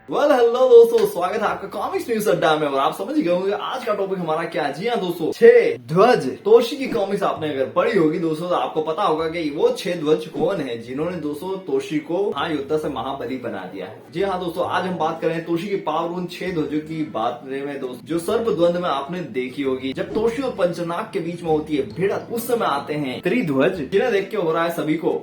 Hello दोस्तों, स्वागत है आपका कॉमिक्स न्यूज अड्डा में। और आप समझ गए होंगे आज का टॉपिक हमारा क्या है। जी हाँ दोस्तों, 6 ध्वज। तोशी की कॉमिक्स आपने अगर पढ़ी होगी दोस्तों तो आपको पता होगा कि वो 6 ध्वज कौन है जिन्होंने दोस्तों तोशी को महायोद्धा से महाबली बना दिया है। जी हाँ दोस्तों, आज हम बात करें तोशी की पावर उन 6 ध्वजों की बात में दोस्तों, जो सर्प द्वंद में आपने देखी होगी। जब तोशी और पंचनाग के बीच में होती है भिड़त, उस समय आते हैं त्रिध्वज, जिन्हें देख के हो रहा है सभी को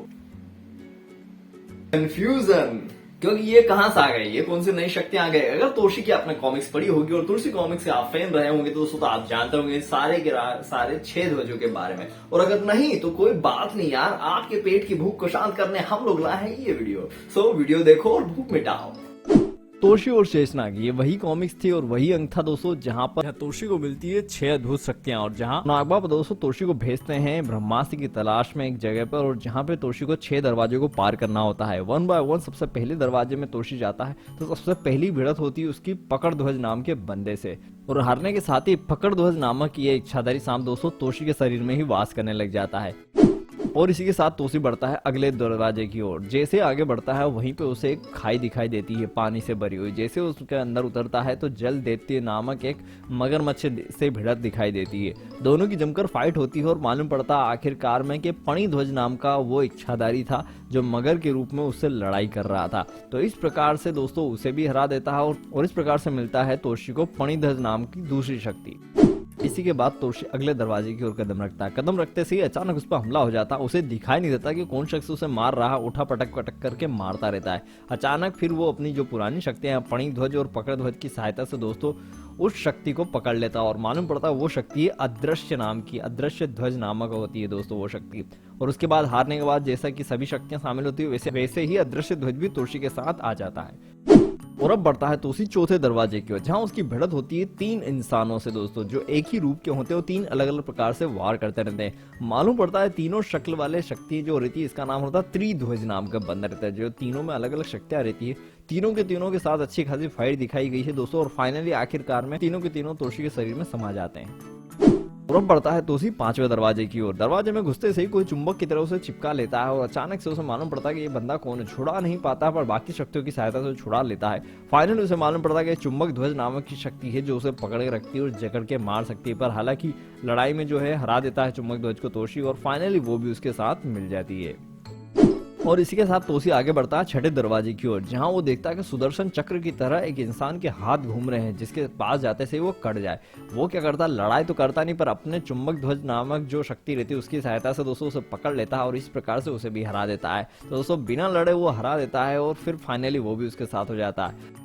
कंफ्यूजन, क्योंकि ये कहां से आ गए, ये कौन सी नई शक्तियां आ गई। अगर तोशी की आपने कॉमिक्स पढ़ी होगी और तुलसी कॉमिक्स के आप फैन रहे होंगे तो दोस्तों तो आप जानते होंगे सारे के सारे 6 ध्वजों के बारे में। और अगर नहीं तो कोई बात नहीं यार, आपके पेट की भूख को शांत करने हम लोग लाए हैं ये वीडियो। सो वीडियो देखो और भूख मिटाओ। तोशी और शेषनाग, ये वही कॉमिक्स थी और वही अंक था दोस्तों जहां पर तोशी को मिलती है 6 अद्भुत शक्तियां, और जहां नागबाबा दोस्तों तोशी को भेजते हैं ब्रह्मास्त्र की तलाश में एक जगह पर, और जहां पे तोशी को 6 दरवाजों को पार करना होता है। 1 बाय 1 सबसे पहले दरवाजे में तोशी जाता है तो सबसे पहली भिड़त होती है उसकी पकड़ ध्वज नाम के बंदे से, और हारने के साथ ही पकड़ ध्वज नामक ये इच्छाधारी सांप दोस्तों तोशी के शरीर में ही वास करने लग जाता है। और इसी के साथ तोशी बढ़ता है अगले दरवाजे की ओर। जैसे आगे बढ़ता है वहीं पे उसे एक खाई दिखाई देती है पानी से भरी हुई। जैसे उसके अंदर उतरता है तो जल दैत्य नामक एक मगरमच्छ से भिड़त दिखाई देती है। दोनों की जमकर फाइट होती है और मालूम पड़ता है आखिरकार में कि पणिध्वज नाम का वो इच्छाधारी था जो मगर के रूप में उससे लड़ाई कर रहा था। तो इस प्रकार से दोस्तों उसे भी हरा देता है और इस प्रकार से मिलता है तोशी को पणिध्वज नाम की दूसरी शक्ति। इसी के बाद तोशी अगले दरवाजे की ओर कदम रखता है। कदम रखते से ही अचानक उस पर हमला हो जाता है। उसे दिखाई नहीं देता कि कौन शख्स उसे मार रहा, उठा पटक पटक करके मारता रहता है। अचानक फिर वो अपनी जो पुरानी शक्तियां हैं पणिध्वज और पकड़ ध्वज की सहायता से दोस्तों उस शक्ति को पकड़ लेता है, और मालूम पड़ता है वो शक्ति है अदृश्य नाम की, अदृश्य ध्वज नामक होती है दोस्तों वो शक्ति। और उसके बाद हारने के बाद जैसा कि सभी शक्तियां शामिल होती है वैसे ही अदृश्य ध्वज भी तोशी के साथ आ जाता है। और अब बढ़ता है तोशी चौथे दरवाजे की ओर, जहां उसकी भिड़त होती है 3 इंसानों से दोस्तों, जो एक ही रूप के होते हैं और 3 अलग अलग प्रकार से वार करते रहते हैं। मालूम पड़ता है तीनों शक्ल वाले शक्ति जो रहती है इसका नाम होता है त्रिध्वज नाम का बंदा रहता है, जो तीनों में अलग अलग शक्तियां रहती है। तीनों के साथ अच्छी खासी फाइट दिखाई गई है दोस्तों, और फाइनली आखिरकार में तीनों के तीनों तोशी के शरीर में समा जाते हैं। और अब बढ़ता है तोशी 5वें दरवाजे की ओर। दरवाजे में घुसते से ही कोई चुंबक की तरह उसे चिपका लेता है, और अचानक से उसे मालूम पड़ता है कि ये बंदा कौन है। छुड़ा नहीं पाता पर बाकी शक्तियों की सहायता से छुड़ा लेता है। फाइनली उसे मालूम पड़ता है कि चुंबक ध्वज नामक की शक्ति है जो उसे पकड़ के रखती है और जकड़ के मार सकती है। पर हालांकि लड़ाई में जो है हरा देता है चुंबक ध्वज को तोशी, और फाइनली वो भी उसके साथ मिल जाती है। और इसी के साथ तोशी आगे बढ़ता है 6ठे दरवाजे की ओर, जहां वो देखता है कि सुदर्शन चक्र की तरह एक इंसान के हाथ घूम रहे हैं जिसके पास जाते से वो कट जाए। वो क्या करता है, लड़ाई तो करता नहीं पर अपने चुंबक ध्वज नामक जो शक्ति रहती है उसकी सहायता से दोस्तों उसे पकड़ लेता है और इस प्रकार से उसे भी हरा देता है। तो दोस्तों बिना लड़े वो हरा देता है और फिर फाइनली वो भी उसके साथ हो जाता है।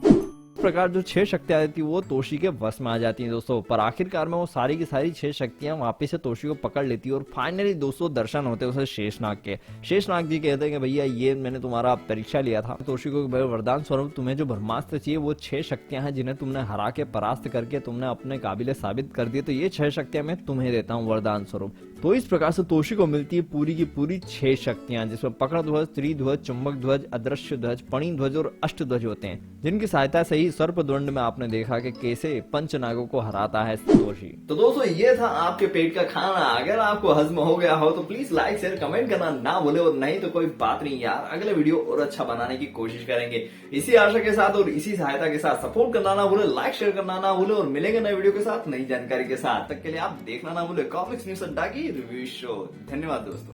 इस प्रकार जो 6 शक्तियां रहती है वो तोशी के वश में आ जाती हैं दोस्तों। पर आखिरकार में वो सारी की सारी 6 शक्तियां वापिस से तोशी को पकड़ लेती है, और फाइनली दोस्तों दर्शन होते हैं उसे शेषनाग के। शेषनाग जी कहते हैं कि भैया ये मैंने तुम्हारा परीक्षा लिया था, तोशी को वरदान स्वरूप तुम्हें जो ब्रह्मास्त्र चाहिए वो 6 शक्तियां हैं जिन्हें तुमने हरा के परास्त करके तुमने अपने काबिले साबित कर दिए, तो ये 6 शक्तियां मैं तुम्हें देता हूँ वरदान स्वरूप। तो इस प्रकार से तोशी को मिलती है पूरी की पूरी 6 शक्तियां, जिसमें पकड़ ध्वज, त्रिध्वज, चुंबक ध्वज, अदृश्य ध्वज, पणि ध्वज और अष्ट ध्वज होते हैं, जिनकी सहायता से ही सर्प द्वंद में आपने देखा कि कैसे पंचनागों को हराता है तोशी। तो दोस्तों ये था आपके पेट का खाना। अगर आपको हजम हो गया हो तो प्लीज लाइक शेयर कमेंट करना ना भूले, और नहीं तो कोई बात नहीं यार, अगले वीडियो और अच्छा बनाने की कोशिश करेंगे। इसी आशा के साथ और इसी सहायता के साथ सपोर्ट करना ना भूले, लाइक शेयर करना ना भूले, और मिलेंगे नए वीडियो के साथ नई जानकारी के साथ। तक के लिए आप देखना ना भूले कॉमिक्स न्यूज अड्डा की रिव्यू शो। धन्यवाद दोस्तों।